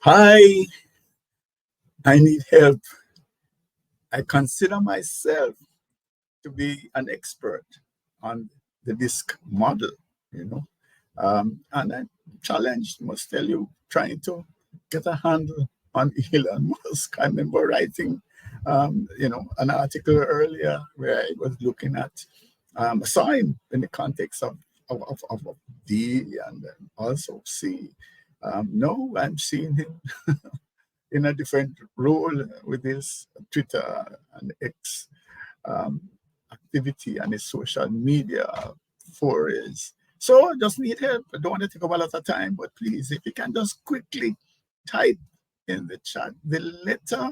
Hi, I need help. I consider myself to be an expert on the disc model, you know. And I'm challenged, must tell you, trying to get a handle on Elon Musk. I remember writing, an article earlier where I was looking at, I saw him in the context of D and also C. No, I'm seeing him in a different role with his Twitter and X um, activity and his social media forays. So I just need help. I don't want to take up a lot of time, but please, if you can just quickly type in the chat the letter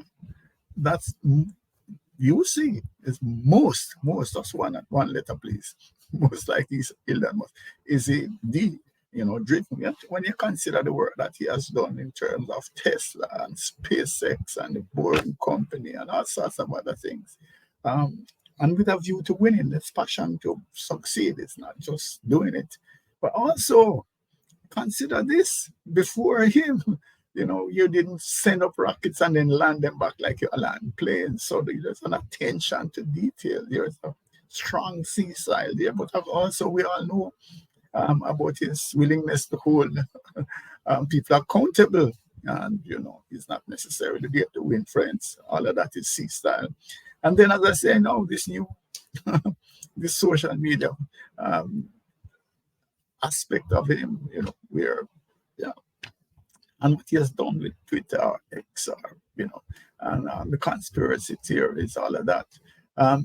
that's you see is most, just one letter, please. Most likely is Elon Musk. Is it D? Driven. When you consider the work that he has done in terms of Tesla and SpaceX and the Boring Company and all sorts of other things, um, and with a view to winning, this passion to succeed. It's not just doing it, but also consider this before him. You didn't send up rockets and then land them back like you land planes. So there's an attention to detail. There's a strong sea style there, but also we all know about his willingness to hold people accountable. And, he's not necessarily there to win friends. All of that is C style. And then, as I say, now this new, this social media aspect of him, where, yeah, and what he has done with Twitter, X, or, and the conspiracy theories, all of that.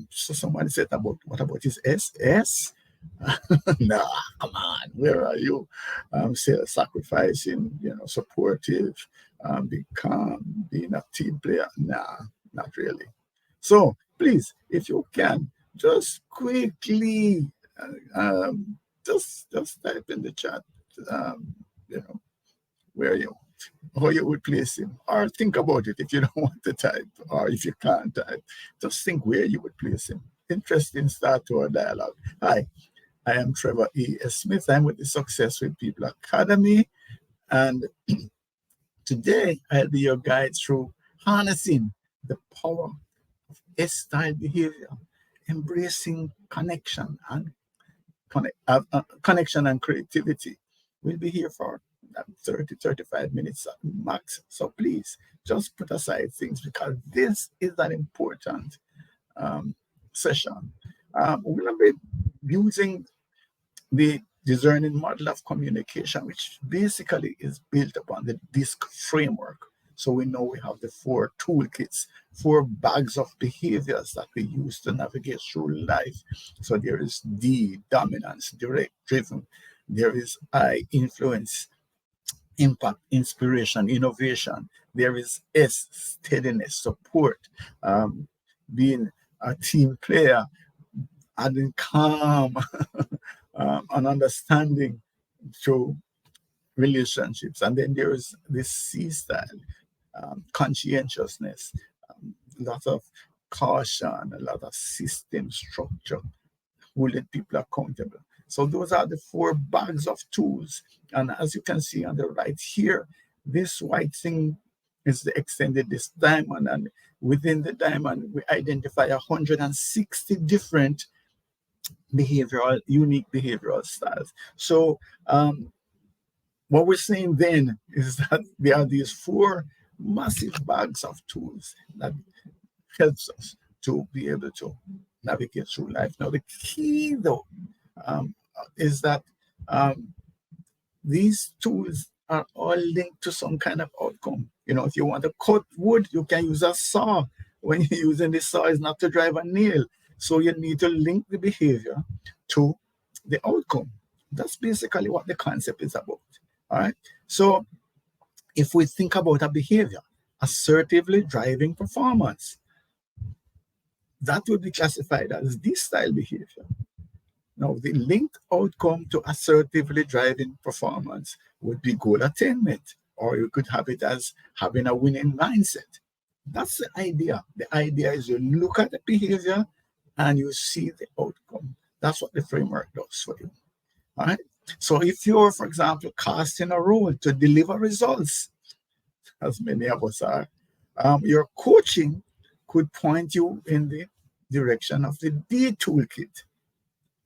So somebody said what about his SS? Nah, come on, where are you? Self-sacrificing, supportive, be calm, being a team player. Nah, not really. So please, if you can, just quickly, just type in the chat, you know, where you how you would place him, or think about it if you don't want to type, or if you can't type, just think where you would place him. Interesting start to our dialogue. Hi, I am Trevor E.S. Smith. I'm with the Success with People Academy, and today I'll be your guide through harnessing the power of S-style behavior, embracing connection and creativity. We'll be here for 30-35 minutes max. So please just put aside things because this is an important session. We're going to be using the discerning model of communication, which basically is built upon the DISC framework. So we know we have the 4 toolkits, 4 bags of behaviors that we use to navigate through life. So there is D, dominance, direct, driven. There is I, influence, impact, inspiration, innovation. There is S, steadiness, support, being a team player, adding calm and understanding through relationships. And then there is this C style, conscientiousness, a lot of caution, a lot of system structure, holding people accountable. So those are the 4 bags of tools. And as you can see on the right here, this white thing is the extended this diamond. And within the diamond, we identify 160 different unique behavioral styles. So what we're saying then is that there are these 4 massive bags of tools that helps us to be able to navigate through life. Now, the key, though, is that these tools are all linked to some kind of outcome. If you want to cut wood, you can use a saw. When you're using the saw, it's not to drive a nail. So you need to link the behavior to the outcome. That's basically what the concept is about. All right. So if we think about a behavior, assertively driving performance, that would be classified as this style behavior. Now, the linked outcome to assertively driving performance would be goal attainment, or you could have it as having a winning mindset. That's the idea. The idea is you look at the behavior and you see the outcome. That's what the framework does for you. All right. So if you're, for example, casting a role to deliver results, as many of us are. Your coaching could point you in the direction of the D toolkit,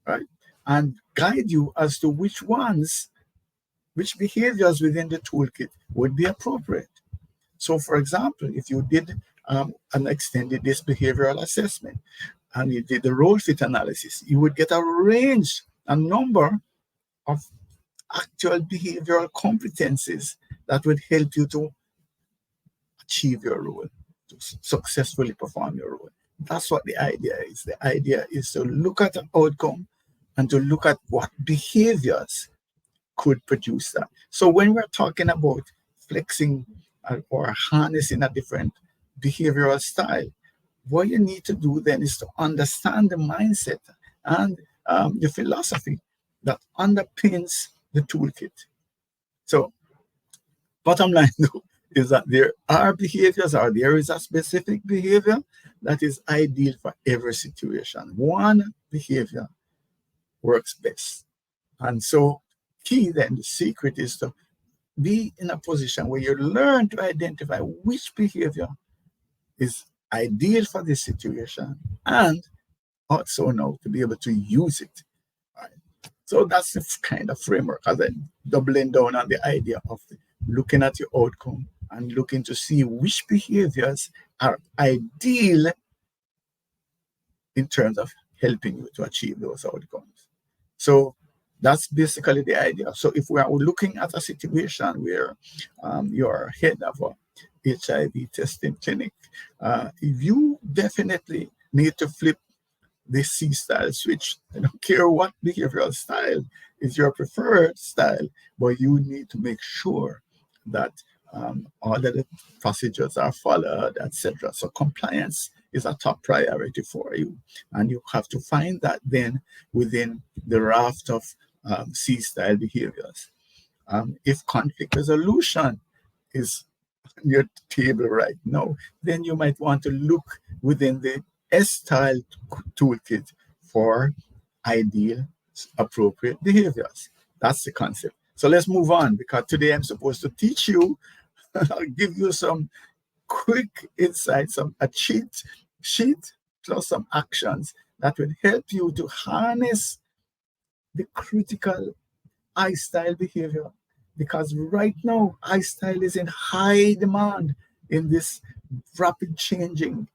right? And guide you as to which behaviors within the toolkit would be appropriate. So, for example, if you did an extended this behavioral assessment and you did the role fit analysis, you would get a number of actual behavioral competencies that would help you to achieve your role, to successfully perform your role. That's what the idea is. The idea is to look at an outcome and to look at what behaviors could produce that. So when we're talking about flexing or harnessing a different behavioral style, what you need to do then is to understand the mindset and the philosophy that underpins the toolkit. So bottom line though, is that there are behaviors, or there is a specific behavior that is ideal for every situation. One behavior works best. And so key then, the secret is to be in a position where you learn to identify which behavior is ideal for this situation, and also know to be able to use it. Right? So that's the kind of framework, and then doubling down on the idea of looking at your outcome and looking to see which behaviors are ideal in terms of helping you to achieve those outcomes. So that's basically the idea. So if we are looking at a situation where you're head of a HIV testing clinic, you definitely need to flip the C style switch. I don't care what behavioral style is your preferred style, but you need to make sure that all of the procedures are followed, etc. So compliance is a top priority for you, and you have to find that then within the raft of C-style behaviors. If conflict resolution is on your table right now, then you might want to look within the S-style toolkit for ideal, appropriate behaviors. That's the concept. So let's move on, because today I'm supposed to teach you, I'll give you some quick insights, a cheat sheet plus some actions that will help you to harness the critical I-style behavior. Because right now, I-style is in high demand in this rapid changing,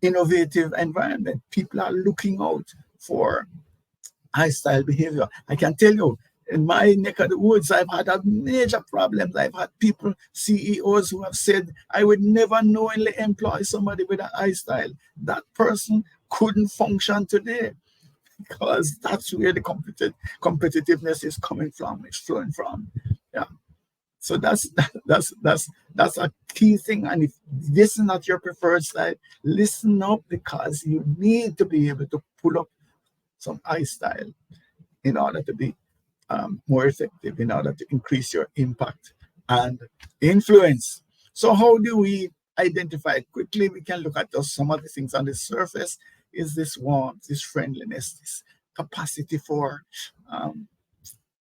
innovative environment. People are looking out for I-style behavior. I can tell you, in my neck of the woods, I've had a major problems. I've had people, CEOs, who have said, I would never knowingly employ somebody with an I-style. That person couldn't function today, because that's where the competitiveness is coming from, it's flowing from. Yeah. So that's a key thing. And if this is not your preferred style, listen up, because you need to be able to pull up some I-style in order to be more effective, in order to increase your impact and influence. So how do we identify? Quickly, we can look at just some of the things on the surface. Is this warmth, this friendliness, this capacity for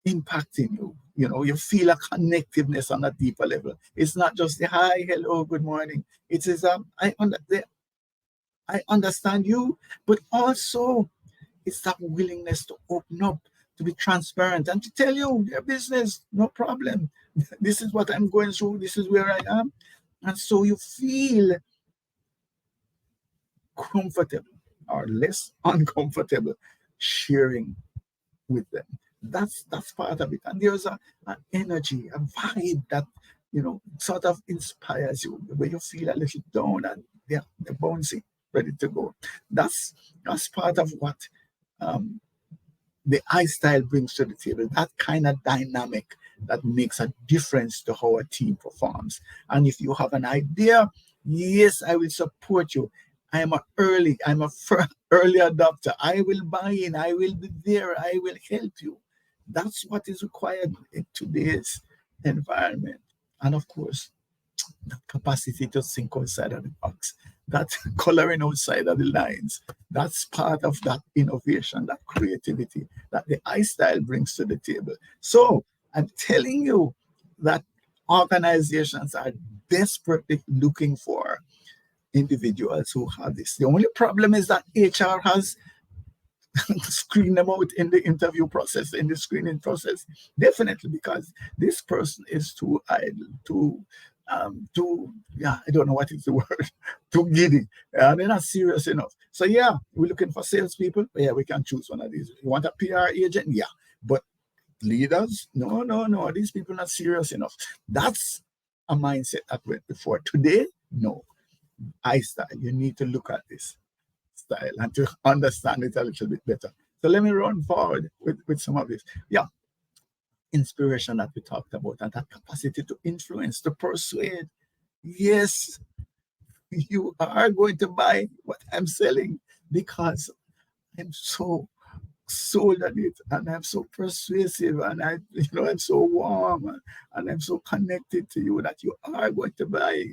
impacting you? You know, you feel a connectiveness on a deeper level. It's not just the hi, hello, good morning. It is I understand you, but also it's that willingness to open up, to be transparent, and to tell you your business, no problem. This is what I'm going through. This is where I am. And so you feel comfortable or less uncomfortable sharing with them. That's part of it. And there's an energy, a vibe that, you know, sort of inspires you, where you feel a little down and they're bouncing, ready to go. That's part of what the I-style brings to the table, that kind of dynamic that makes a difference to how a team performs. And if you have an idea, yes, I will support you. I'm a early adopter. I will buy in. I will be there. I will help you. That's what is required in today's environment. And of course, the capacity to think outside of the box, that coloring outside of the lines, that's part of that innovation, that creativity, that the I-style brings to the table. So I'm telling you that Organizations are desperately looking for individuals who have this. The only problem is that HR has screen them out in the interview process, in the screening process, definitely, because this person is too idle, too, yeah, I don't know what is the word, too giddy. They're not serious enough. So yeah, we're looking for salespeople. Yeah, we can choose one of these. You want a PR agent? Yeah, but leaders? No, no, no. These people are not serious enough. That's a mindset that went before. Today, no. I style. You need to look at this style and to understand it a little bit better. So let me run forward with some of this. Yeah, inspiration that we talked about and that capacity to influence, to persuade. Yes, you are going to buy what I'm selling because I'm so sold on it and I'm so persuasive and I'm so warm and I'm so connected to you that you are going to buy.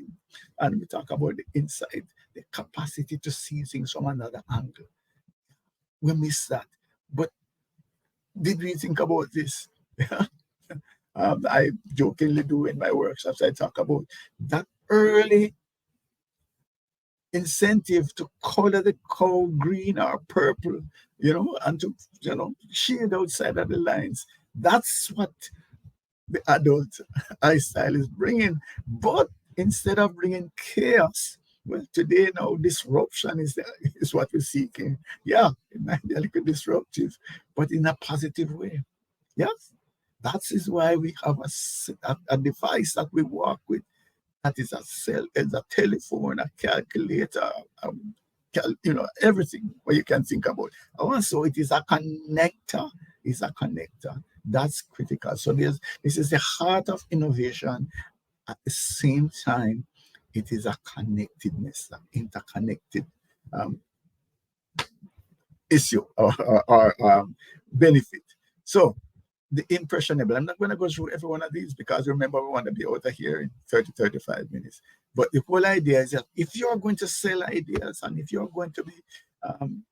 And we talk about the insight, the capacity to see things from another angle. We miss that. But did we think about this? I jokingly do in my workshops, I talk about that early incentive to color the cow green or purple, and to, shade outside of the lines. That's what the adult lifestyle is bringing. But instead of bringing chaos, well, today now disruption is what we're seeking. Yeah, it might be a little disruptive, but in a positive way. Yes, that is why we have a device that we work with. That is a cell, is a telephone, a calculator, everything what you can think about. Also, it is a connector. It's a connector. That's critical. So this is the heart of innovation. At the same time, it is a connectedness, an interconnected um, issue or benefit. So the impressionable. I'm not going to go through every one of these because remember, we want to be out of here in 35 minutes. But the whole idea is that if you're going to sell ideas and if you're going to be um,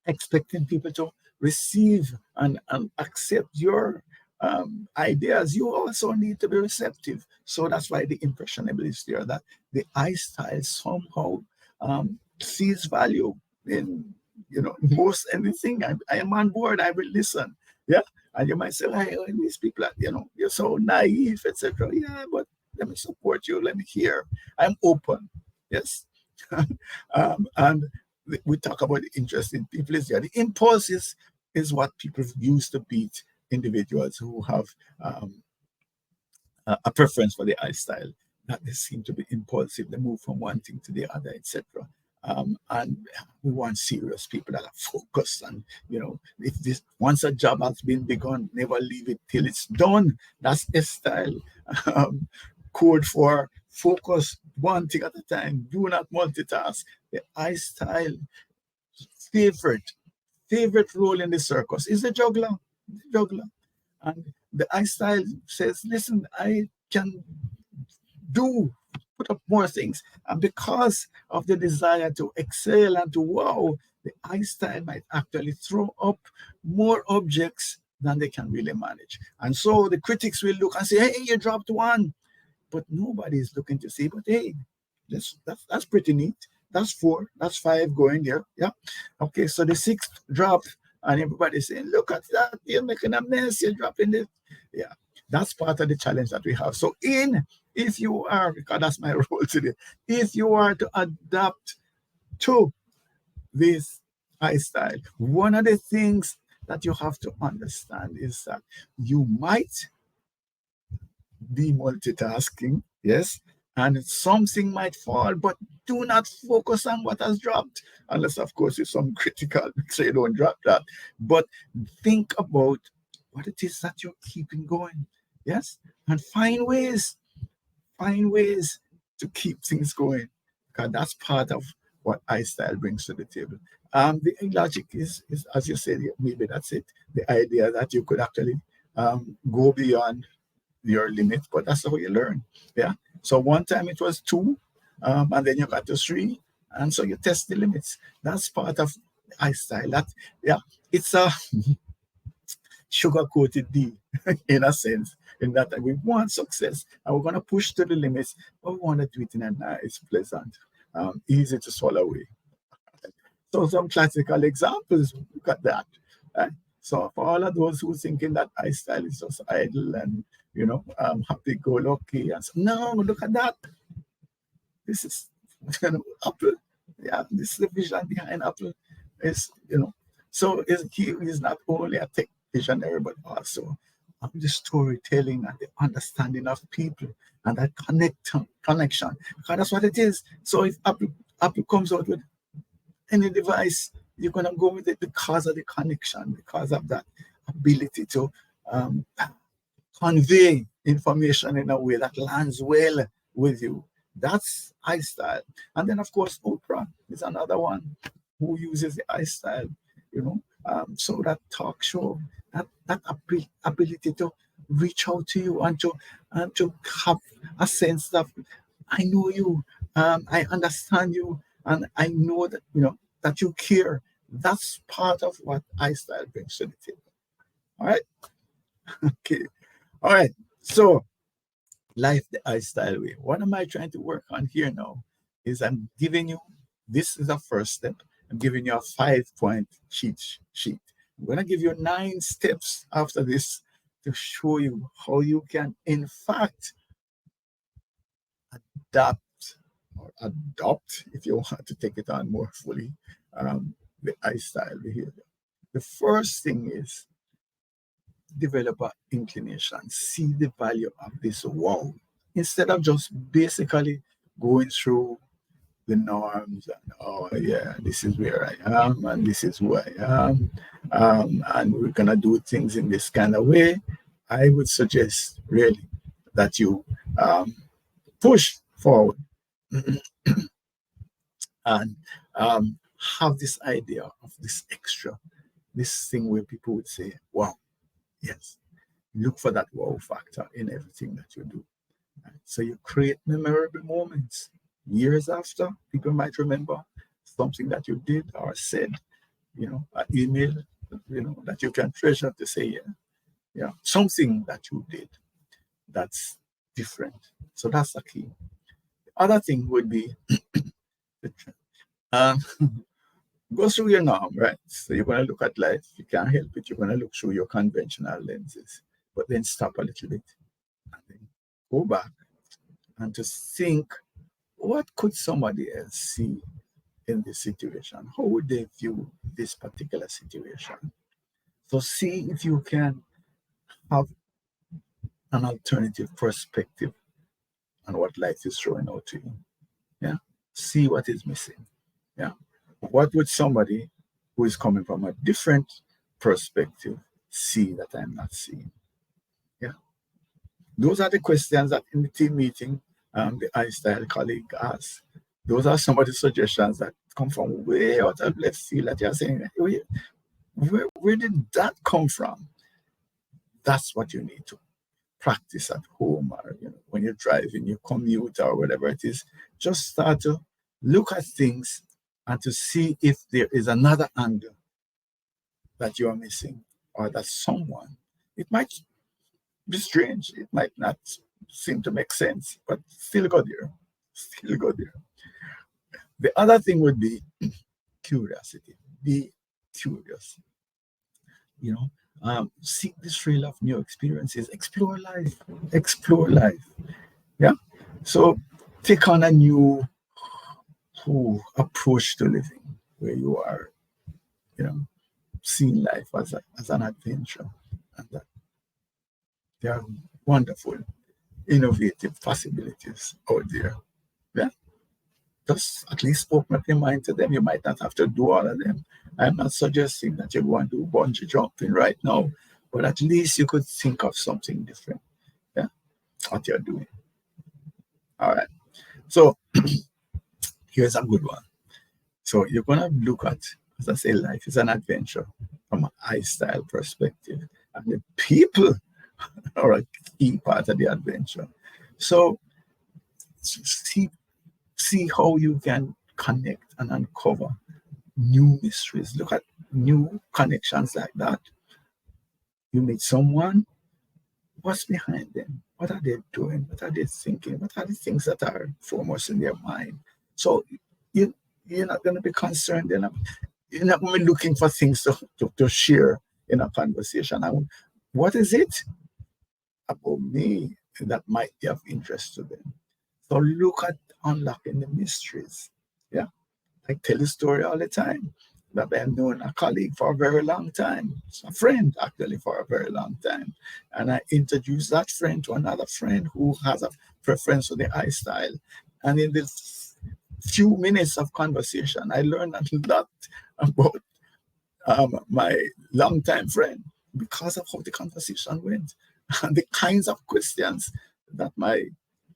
expecting people to receive and accept your ideas, you also need to be receptive. So that's why the impressionable is there, that the I style somehow sees value in, most anything. I am on board, I will listen. Yeah. And you might say, hey, these people are, you're so naive, etc. Yeah, but let me support you. Let me hear. I'm open. Yes. And we talk about the interest in people is there. The impulse is what people use to beat individuals who have a preference for the lifestyle, that they seem to be impulsive. They move from one thing to the other, etc. And we want serious people that are focused. And if this once a job has been begun, never leave it till it's done. That's a style code for focus one thing at a time. Do not multitask. The I style favorite role in the circus is the juggler. The juggler. And the I style says, listen, I can put up more things. And because of the desire to excel and to wow, the I style might actually throw up more objects than they can really manage. And so the critics will look and say, hey, you dropped one. But nobody is looking to see, but hey, that's pretty neat. That's 4, that's 5 going there. Yeah. Okay, so the 6th drop, and everybody's saying, look at that, you're making a mess, you're dropping it. Yeah, that's part of the challenge that we have. So if you are, because that's my role today, if you are to adapt to this lifestyle, one of the things that you have to understand is that you might be multitasking, yes, and something might fall, but do not focus on what has dropped, unless, of course, it's some critical, so you don't drop that. But think about what it is that you're keeping going, yes, and find ways to keep things going, because that's part of what iStyle brings to the table. The logic is, as you said, maybe that's it. The idea that you could actually go beyond your limit, but that's how you learn. Yeah. So one time it was 2, and then you got to 3, and so you test the limits. That's part of iStyle. That, yeah, it's a sugar-coated deal in a sense, in that we want success and we're going to push to the limits, but we want to do it in a nice, pleasant, easy to swallow way. So some classical examples, look at that. Right? So for all of those who thinking that lifestyle is just idle and happy-go-lucky, and so, no, look at that. This is Apple. Yeah, this is the vision behind Apple. Is so he is not only a tech visionary, but also the storytelling and the understanding of people and that connection. Because that's what it is. So if Apple comes out with any device, you're gonna go with it because of the connection, because of that ability to convey information in a way that lands well with you. That's iStyle. And then, of course, Oprah is another one who uses the iStyle, so that talk show, that ability to reach out to you and to have a sense of, I know you, I understand you, and I know that, that you care. That's part of what iStyle brings to the table. All right? Okay. All right. So, life the iStyle way. What am I trying to work on here now? Is I'm giving you, this is the first step. I'm giving you a 5-point cheat sheet. I'm going to give you 9 steps after this to show you how you can, in fact, adapt or adopt, if you want to take it on more fully, the iStyle behavior. The first thing is develop an inclination, see the value of this wow, instead of just basically going through the norms and, oh yeah, this is where I am and this is who I am, and we're gonna do things in this kind of way. I would suggest really that you push forward and have this idea of this extra, this thing where people would say, wow, yes, look for that wow factor in everything that you do. Right? So you create memorable moments. Years after, people might remember something that you did or said, an email, that you can treasure to say, something that you did that's different. So that's the key. The other thing would be um, go through your norm, right? So you're going to look at life. You can't help it. You're going to look through your conventional lenses, but then stop a little bit and then go back and to think, what could somebody else see in this situation? How would they view this particular situation? So see if you can have an alternative perspective on what life is throwing out to you. Yeah. See what is missing. Yeah. What would somebody who is coming from a different perspective see that I'm not seeing? Yeah. Those are the questions that in the team meeting, the iStyle colleague asked. Those are some of the suggestions that come from way out of left field that you're saying, where did that come from? That's what you need to practice at home, or when you're driving, you commute, or whatever it is. Just start to look at things and to see if there is another angle that you are missing, or that someone, it might be strange, it might not seem to make sense, but still go there. Still go there. The other thing would be curiosity. Be curious. Seek the thrill of new experiences. Explore life. Explore life. Yeah. So take on a new approach to living, where you are, seeing life as an adventure, and that there are wonderful, innovative possibilities out there. Yeah. Just at least open up your mind to them. You might not have to do all of them. I'm not suggesting that you go and do bungee jumping right now, but at least you could think of something different. Yeah, what you're doing. All right. So here's a good one. So you're gonna look at, as I say, life is an adventure from an iStyle perspective, and the people are a key part of the adventure. So see how you can connect and uncover new mysteries. Look at new connections like that. You meet someone, what's behind them? What are they doing? What are they thinking? What are the things that are foremost in their mind? So you, you're not going to be concerned. You're not going to be looking for things to share in a conversation. What is it about me that might be of interest to them? So look at unlocking the mysteries. Yeah. I tell a story all the time that I've known a colleague for a very long time, it's a friend actually for a very long time. And I introduced that friend to another friend who has a preference for the eye style. And in the few minutes of conversation, I learned a lot about my longtime friend because of how the conversation went and the kinds of questions that my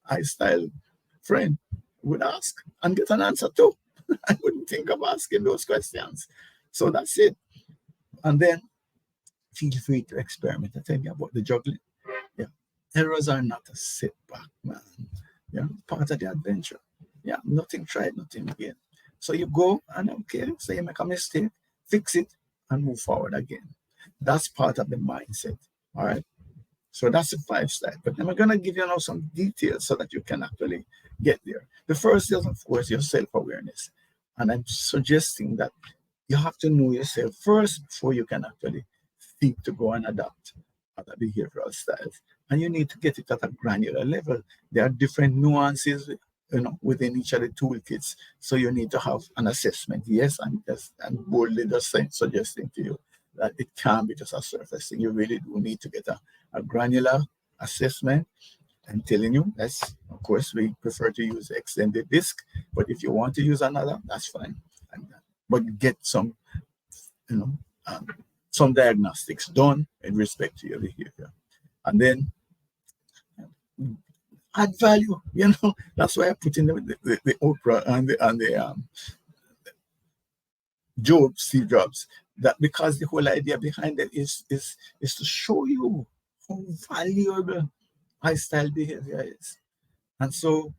eye style friend would ask and get an answer to. I wouldn't think of asking those questions. So that's it. And then feel free to experiment. I tell you about the juggling. Yeah. Errors are not a setback, man. Yeah, part of the adventure. Yeah, nothing tried, nothing gained. So you go and okay, so you make a mistake, fix it, and move forward again. That's part of the mindset. All right. So that's the 5 steps. But then we're gonna give you now some details so that you can actually get there. The first is, of course, your self-awareness. And I'm suggesting that you have to know yourself first before you can actually seek to go and adopt other behavioral styles. And you need to get it at a granular level. There are different nuances, within each of the toolkits. So you need to have an assessment. Yes, I'm boldly just suggesting to you that it can't be just a surface thing. You really do need to get a granular assessment. I'm telling you, that's, of course, we prefer to use extended disc, but if you want to use another, that's fine. But get you know, um, some diagnostics done in respect to your behavior. And then add value, that's why I put in the Oprah and the Steve Jobs, that because the whole idea behind it is to show you how valuable high style behavior is. And so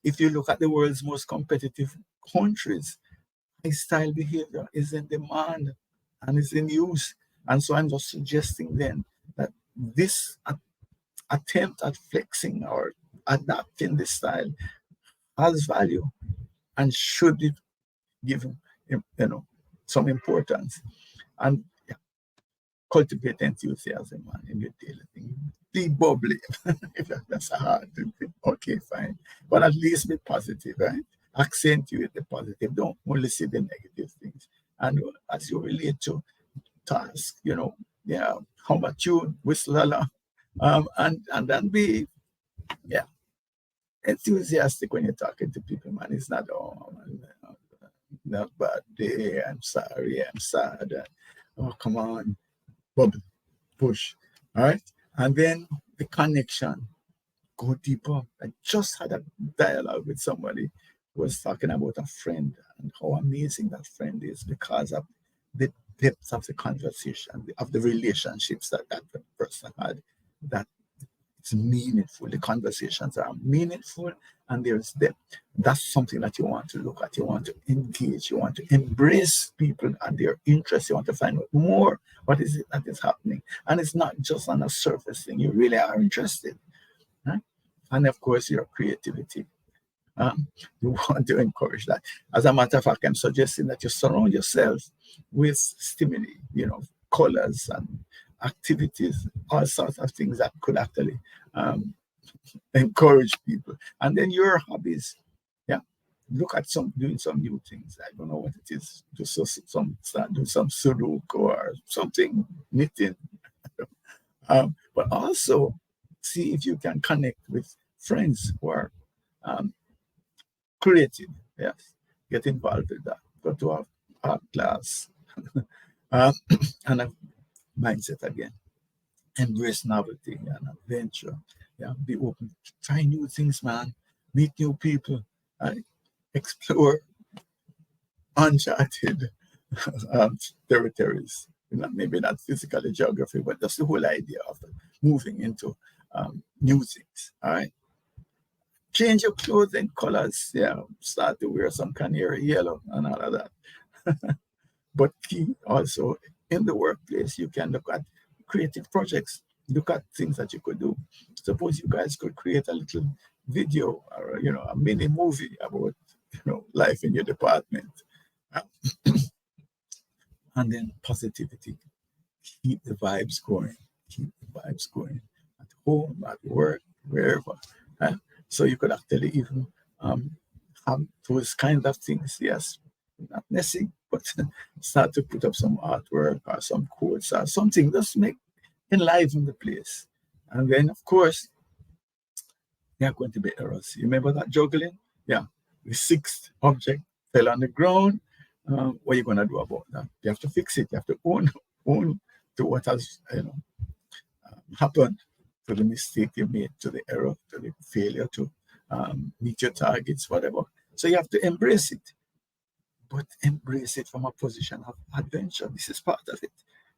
if you look at the world's most competitive countries, high style behavior is in demand and is in use. And so I'm just suggesting then that this attempt at flexing or adapting this style has value and should be given, some importance. And yeah, cultivate enthusiasm, man, in your daily thing. Be bubbly. If that's a hard thing, okay, fine. But at least be positive, right? Accentuate the positive. Don't only see the negative things. And as you relate to tasks, yeah, how about you, whistle along, and then be, yeah, enthusiastic when you're talking to people, man. It's not, oh, man, not bad day, I'm sorry, I'm sad. Oh, come on, bubble, push. All right. And then the connection, go deeper. I just had a dialogue with somebody who was talking about a friend and how amazing that friend is because of the depth of the conversation, of the relationships that person had, that it's meaningful. The conversations are meaningful and there's depth. That's something that you want to look at. You want to engage. You want to embrace people and their interests. You want to find out more. What is it that is happening? And it's not just on a surface thing. You really are interested. Right? And of course, your creativity. You want to encourage that. As a matter of fact, I'm suggesting that you surround yourself with stimuli, colors and activities, all sorts of things that could actually encourage people. And then your hobbies, yeah, look at doing some new things. I don't know what it is. Do some Sudoku or something, knitting. But also see if you can connect with friends who are creative. Yes, get involved with that. Go to a art class, uh, and a mindset again. Embrace novelty and adventure. Yeah, be open. Try new things, man. Meet new people. Explore uncharted territories. Maybe not physically geography, but that's the whole idea of moving into new things. All right. Change your clothing colors. Yeah, start to wear some canary yellow and all of that. But key also in the workplace, you can look at creative projects. Look at things that you could do. Suppose you guys could create a little video or a mini movie about life in your department. Uh, and then positivity. Keep the vibes going. Keep the vibes going at home, at work, wherever. Uh, so you could actually even um, have those kind of things. Yes, not messy, but start to put up some artwork or some quotes or something. Just make enliven the place. And then, of course, there are going to be errors. You remember that juggling? Yeah, the sixth object fell on the ground. What are you going to do about that? You have to fix it. You have to own to what has happened, to the mistake you made, to the error, to the failure to meet your targets, whatever. So you have to embrace it, but embrace it from a position of adventure. This is part of it.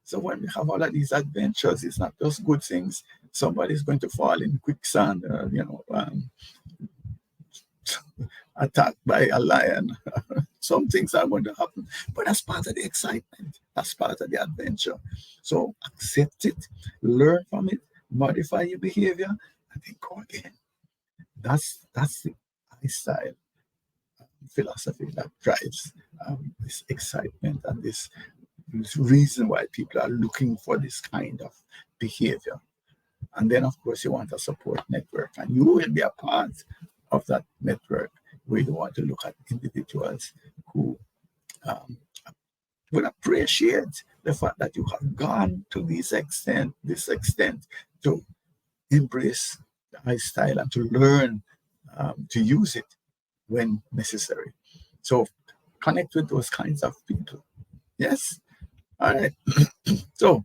So when we have all of these adventures, it's not just good things. Somebody's going to fall in quicksand, attacked by a lion. Some things are going to happen, but that's part of the excitement. That's part of the adventure. So accept it, learn from it, modify your behavior, and then go again. That's the lifestyle philosophy that drives this excitement and this reason why people are looking for this kind of behavior. And then, of course, you want a support network, and you will be a part of that network where you want to look at individuals who will appreciate the fact that you have gone to this extent to embrace the lifestyle and to learn to use it when necessary. So connect with those kinds of people. Yes? All right. So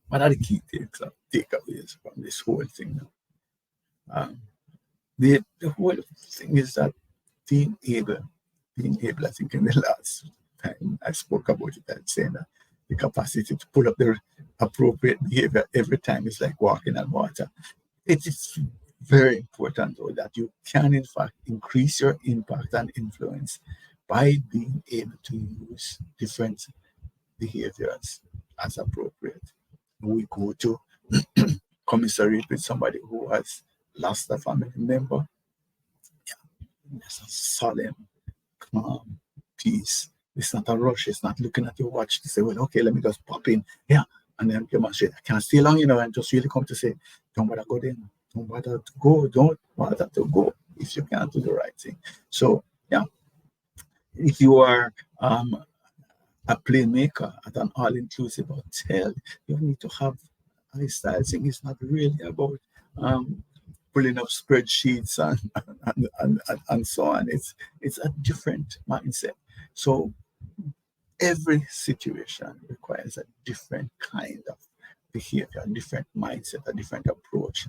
what are the key takeaways from this whole thing now? The whole thing is that being able, I think in the last time I spoke about it, I'm saying that the capacity to pull up the appropriate behavior every time is like walking on water. It is very important, though, that you can, in fact, increase your impact and influence by being able to use different behaviors as appropriate. We go to commissariat with somebody who has lost a family member. It's a solemn, calm peace. It's not a rush. It's not looking at your watch to say, well, okay, let me just pop in. Yeah. And then demonstrate. I can't stay long, and just really come to say, don't bother go in. Don't bother to go. Don't bother to go if you can't do the right thing. So, yeah, if you are a playmaker at an all-inclusive hotel, you need to have a lifestyle thing. It's not really about pulling up spreadsheets and so on. It's a different mindset. So every situation requires a different kind of behavior, a different mindset, a different approach.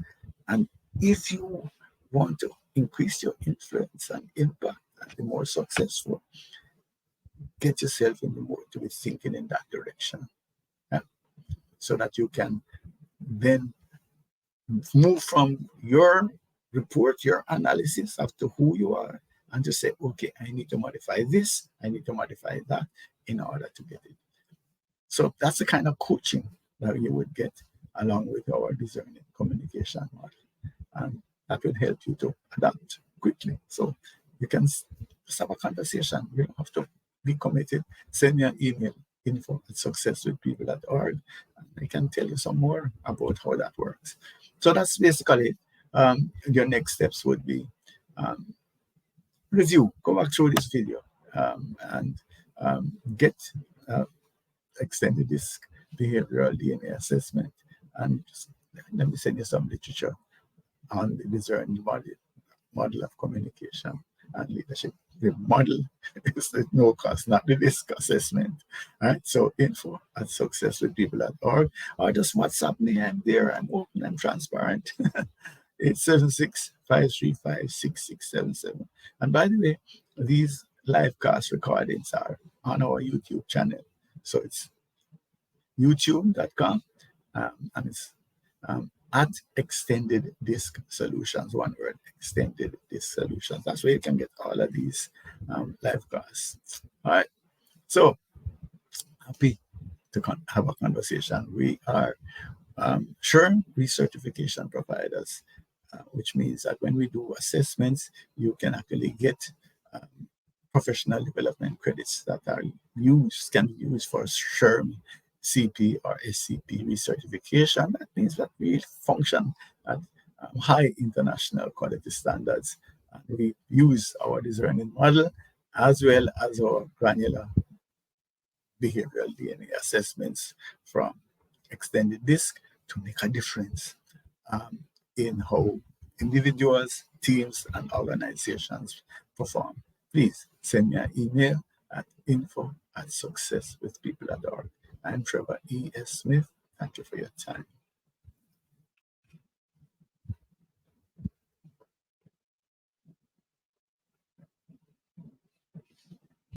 And if you want to increase your influence and impact and be more successful, get yourself in the mood to be thinking in that direction, so that you can then move from your report, your analysis as to who you are, and to say, okay, I need to modify this, I need to modify that in order to get it. So that's the kind of coaching that you would get along with our discerning communication model. And that will help you to adapt quickly. So you can just have a conversation. You don't have to be committed. Send me an email, info@successwithpeople.org, and I can tell you some more about how that works. So that's basically your next steps would be review, go back through this video, and get extended disc behavioral DNA assessment, and just, let me send you some literature on the discerning model of communication and leadership. The model is at no cost, not the disc assessment. All right, so info@successwithpeople.org, or just WhatsApp me. I'm there, I'm open, I'm transparent. 876-535-6677. And by the way, these live cast recordings are on our YouTube channel. So it's youtube.com, and it's at Extended Disc Solutions, one word, Extended Disc Solutions. That's where you can get all of these live casts. All right. So happy to have a conversation. We are sure recertification providers, which means that when we do assessments, you can actually get professional development credits that can be used for SHRM, CP or SCP recertification. That means that we function at high international quality standards. And we use our discerning model as well as our granular behavioral DNA assessments from extended disk to make a difference in how individuals, teams, and organizations perform. Please send me an email at info@successwithpeople.org. I'm Trevor E.S. Smith. Thank you for your time.